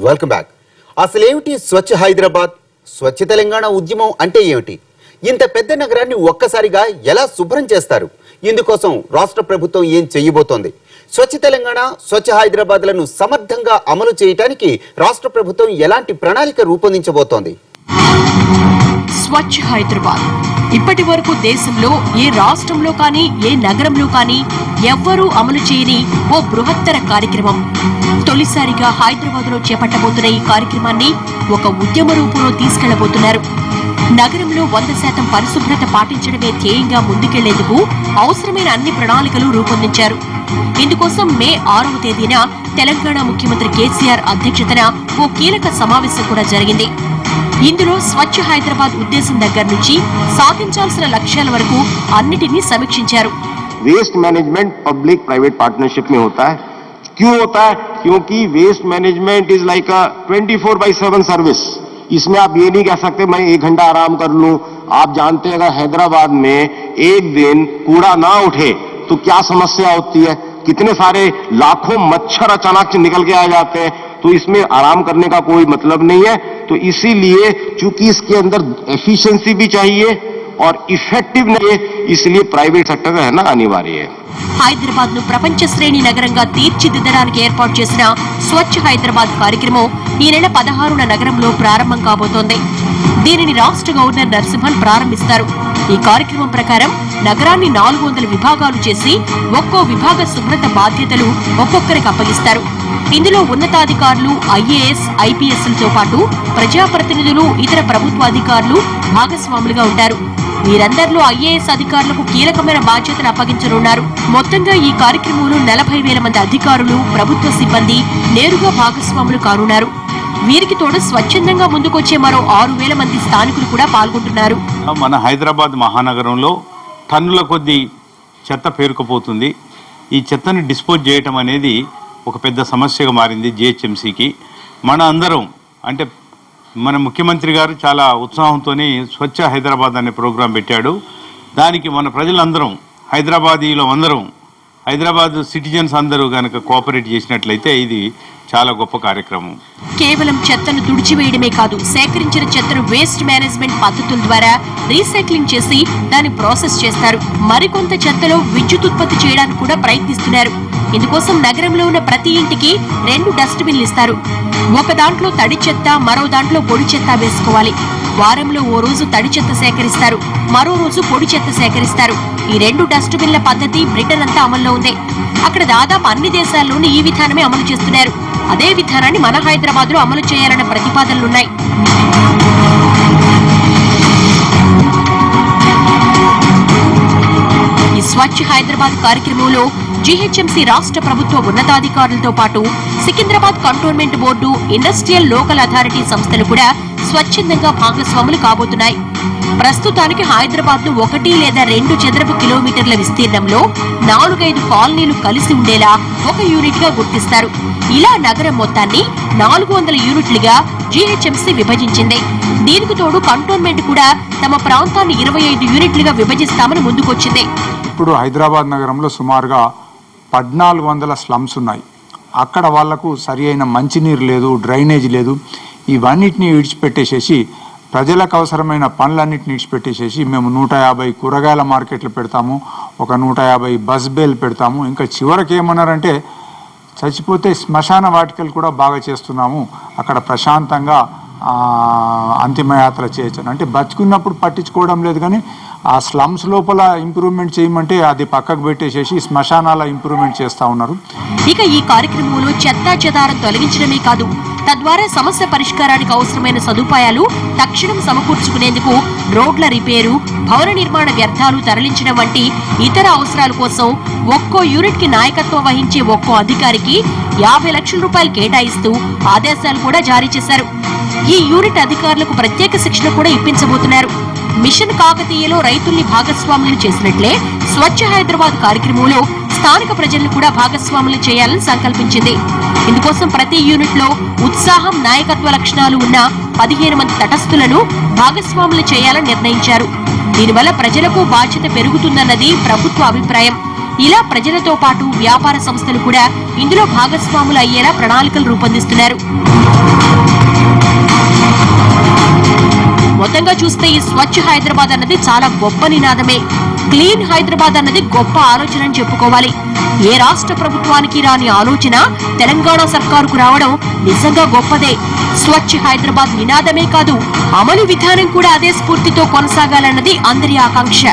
Welcome back. అసలేమిటి స్వచ్ఛ హైదరాబాద్, స్వచ్ఛ తెలంగాణ ఉద్యమం అంటే ఏమిటి? ఇంత పెద్ద నగరాన్ని ఒక్కసారిగా ఎలా శుభ్రం చేస్తారు? ఇందుకోసం రాష్ట్ర ప్రభుత్వం ఏం చేయబోతోంది? స్వచ్ఛ తెలంగాణ, స్వచ్ఛ హైదరాబాద్లను సమర్థంగా అమలు చేయడానికి రాష్ట్ర ప్రభుత్వం ఎలాంటి ప్రణాళిక రూపొందించబోతోంది? స్వచ్ఛ హైదరాబాద్ ఇప్పటి వరకు దేశంలో ఏ రాష్ట్రంలో కానీ ఏ నగరంలో కానీ ఎవ్వరూ అమలు చేయని ఓ బృహత్తర కార్యక్రమం. తొలిసారిగా హైదరాబాద్ లో చేపట్టబోతున్న ఈ కార్యక్రమాన్ని ఒక ఉద్యమ రూపంలో తీసుకెళ్లబోతున్నారు. నగరంలో 100% పరిశుభ్రత పాటించడమే ధ్యేయంగా ముందుకెళ్లేందుకు అవసరమైన అన్ని ప్రణాళికలు రూపొందించారు. ఇందుకోసం మే 6వ తేదీన తెలంగాణ ముఖ్యమంత్రి కేసీఆర్ అధ్యక్షతన ఓ కీలక సమావేశం కూడా జరిగింది. ఇందులో స్వచ్ఛ హైదరాబాద్ ఉద్దేశం దగ్గర నుంచి సాధించాల్సిన లక్ష్యాల వరకు అన్నిటినీ సమీక్షించారు. Waste management public private partnership में होता है. क्यों होता है? क्योंकि waste management is like a 24/7 service. इसमें आप ये नहीं कह सकते मैं 1 घंटा आराम कर लूं. आप जानते हैं अगर हैदराबाद में एक दिन कूड़ा ना उठे तो क्या समस्या होती है. कितने सारे लाखों मच्छर अचानक से निकल के आ जाते हैं. तो इसमें आराम करने का कोई मतलब नहीं है. तो इसीलिए चूंकि इसके अंदर एफिशिएंसी भी चाहिए और इफेक्टिव नहीं है, इसलिए प्राइवेट सेक्टर का रहना अनिवार्य है. హైదరాబాద్ ను ప్రపంచ శ్రేణి నగరంగా తీర్చిదిద్దడానికి ఏర్పాటు చేసిన స్వచ్ఛ హైదరాబాద్ కార్యక్రమం ఈ నెల 16న నగరంలో ప్రారంభం కాబోతోంది. దీనిని రాష్ట్ర గవర్నర్ నరసింహన్ ప్రారంభిస్తారు. ఈ కార్యక్రమం ప్రకారం నగరాన్ని 400 విభాగాలు చేసి ఒక్కో విభాగ శుభ్రత బాధ్యతలు ఒక్కొక్కరికి అప్పగిస్తారు. ఇందులో ఉన్నతాధికారులు, ఐఏఎస్, ఐపీఎస్లతో పాటు ప్రజాప్రతినిధులు, ఇతర ప్రభుత్వాధికారులు భాగస్వాములుగా ఉంటారు. వీరందరిలో ఐఏఎస్ అధికారులకు కీలకమైన బాధ్యతలు అప్పగించనున్నారు. మొత్తంగా ఈ కార్యక్రమంలో 40,000 మంది అధికారులు, ప్రభుత్వ సిబ్బంది నేరుగా భాగస్వాములు కానున్నారు. వీరికి తోడు స్వచ్ఛందంగా ముందుకొచ్చే మరో 6,000 మంది స్థానికులు కూడా పాల్గొంటున్నారు. మన హైదరాబాద్ మహానగరంలో టన్నుల కొద్ది చెత్త పేరుకుపోతుంది. ఈ చెత్తని డిస్పోజ్ చేయటం అనేది ఒక పెద్ద సమస్యగా మారింది జిహెచ్ఎంసీకి. మన అందరం అంటే మన ముఖ్యమంత్రి గారు చాలా ఉత్సాహంతో స్వచ్ఛ హైదరాబాద్ అనే ప్రోగ్రాం పెట్టాడు. దానికి మన ప్రజలందరం, హైదరాబాదీలో అందరం, హైదరాబాద్ సిటిజన్స్ అందరూ కనుక కోఆపరేట్ చేసినట్లయితే ఇది చాలా గొప్ప కార్యక్రమం. కేవలం చెత్తను తుడిచివేయడమే కాదు, సేకరించిన చెత్తను వేస్ట్ మేనేజ్మెంట్ పద్ధతుల ద్వారా రీసైక్లింగ్ చేసి దాన్ని ప్రాసెస్ చేస్తారు. మరికొంత చెత్తలో విద్యుత్ ఉత్పత్తి చేయడానికి కూడా ప్రయత్నిస్తున్నారు. ఇందుకోసం నగరంలో ఉన్న ప్రతి ఇంటికి 2 డస్ట్బిన్లు ఇస్తారు. ఒక దాంట్లో తడి చెత్త, మరో దాంట్లో పొడి చెత్త వేసుకోవాలి. వారంలో ఓ రోజు తడి చెత్త సేకరిస్తారు, మరో రోజు పొడి చెత్త సేకరిస్తారు. ఈ 2 డస్ట్బిన్ల పద్ధతి బ్రిటన్ అంతా అమల్లో ఉంది. అక్కడ దాదాపు అన్ని దేశాల్లోనూ ఈ విధానమే అమలు చేస్తున్నారు. అదే విధానాన్ని మన హైదరాబాద్ లో అమలు చేయాలన్న ప్రతిపాదనలున్నాయి. ఈ స్వచ్ఛ హైదరాబాద్ కార్యక్రమంలో జీహెచ్ఎంసీ రాష్ట్ర ప్రభుత్వ ఉన్నతాధికారులతో పాటు Secunderabad cantonment board, industrial local authority సంస్థలు కూడా స్వచ్ఛందంగా భాగస్వాములు కాబోతున్నాయి. ప్రస్తుతానికి హైదరాబాద్ ను 1 లేదా 2 చదరపు కిలోమీటర్ల విస్తీర్ణంలో 4-5 కాలనీలు కలిసి ఉండేలా ఒక యూనిట్ గా గుర్తిస్తారు. ఇలా నగరం మొత్తాన్ని 400 యూనిట్లుగా జీహెచ్ఎంసీ విభజించింది. దీనికి తోడు కంటోన్మెంట్ కూడా తమ ప్రాంతాన్ని 25 యూనిట్లుగా విభజిస్తామని ముందుకొచ్చింది. ఇప్పుడు హైదరాబాద్ నగరంలో సుమారుగా 1400 స్లమ్స్ ఉన్నాయి. అక్కడ వాళ్లకు సరి అయిన మంచినీరు లేదు, డ్రైనేజ్ లేదు. ఇవన్నిటిని విడిచిపెట్టేసేసి ప్రజలకు అవసరమైన పనులన్నింటినీ విడిచిపెట్టేసేసి మేము 150 కూరగాయల మార్కెట్లు పెడతాము, ఒక 150 బస్ బేలు పెడతాము. ఇంకా చివరికి ఏమన్నారంటే చచ్చిపోతే శ్మశాన వాటికలు కూడా బాగా చేస్తున్నాము, అక్కడ ప్రశాంతంగా అంతిమయాత్ర చేయొచ్చు. అంటే బతుకున్నప్పుడు పట్టించుకోవడం లేదు, కానీ ఆ స్లమ్స్ లోపల ఇంప్రూవ్మెంట్ చేయమంటే అది పక్కకు పెట్టేసేసి శ్మశానాల ఇంప్రూవ్మెంట్ చేస్తా ఉన్నారు. ఇక ఈ కార్యక్రమంలో చెత్తా చెదారం తొలగించడమే కాదు, తద్వారా సమస్య పరిష్కారానికి అవసరమైన సదుపాయాలు తక్షణం సమకూర్చుకునేందుకు రోడ్ల రిపేరు, భవన నిర్మాణ వ్యర్థాలు తరలించడం వంటి ఇతర అవసరాల కోసం ఒక్కో యూనిట్ కి నాయకత్వం వహించే ఒక్కో అధికారికి 50 లక్షల రూపాయలు కేటాయిస్తూ ఆదేశాలు కూడా జారీ చేశారు. ఈ యూనిట్ అధికారులకు ప్రత్యేక శిక్షణ కూడా ఇప్పించబోతున్నారు. మిషన్ కాకతీయలో రైతుల్ని భాగస్వాములు చేసినట్లే స్వచ్ఛ హైదరాబాద్ కార్యక్రమంలో స్థానిక ప్రజలను కూడా భాగస్వాములు చేయాలని సంకల్పించింది. ఇందుకోసం ప్రతి యూనిట్ లో ఉత్సాహం, నాయకత్వ లక్షణాలు ఉన్న 15 మంది తటస్థులను భాగస్వాములు చేయాలని నిర్ణయించారు. దీనివల్ల ప్రజలకు బాధ్యత పెరుగుతుందన్నది ప్రభుత్వ అభిప్రాయం. ఇలా ప్రజలతో పాటు వ్యాపార సంస్థలు కూడా ఇందులో భాగస్వాములు అయ్యేలా ప్రణాళికలు రూపొందిస్తున్నారు. మొత్తంగా చూస్తే ఈ స్వచ్ఛ హైదరాబాద్ అన్నది చాలా గొప్ప నినాదమే. క్లీన్ హైదరాబాద్ అన్నది గొప్ప ఆలోచన అని చెప్పుకోవాలి. ఏ రాష్ట్ర ప్రభుత్వానికి రాని ఆలోచన తెలంగాణ సర్కారుకు రావడం నిజంగా గొప్పదే. స్వచ్ఛ హైదరాబాద్ నినాదమే కాదు, అమలు విధానం కూడా అదే స్ఫూర్తితో కొనసాగాలన్నది అందరి ఆకాంక్ష.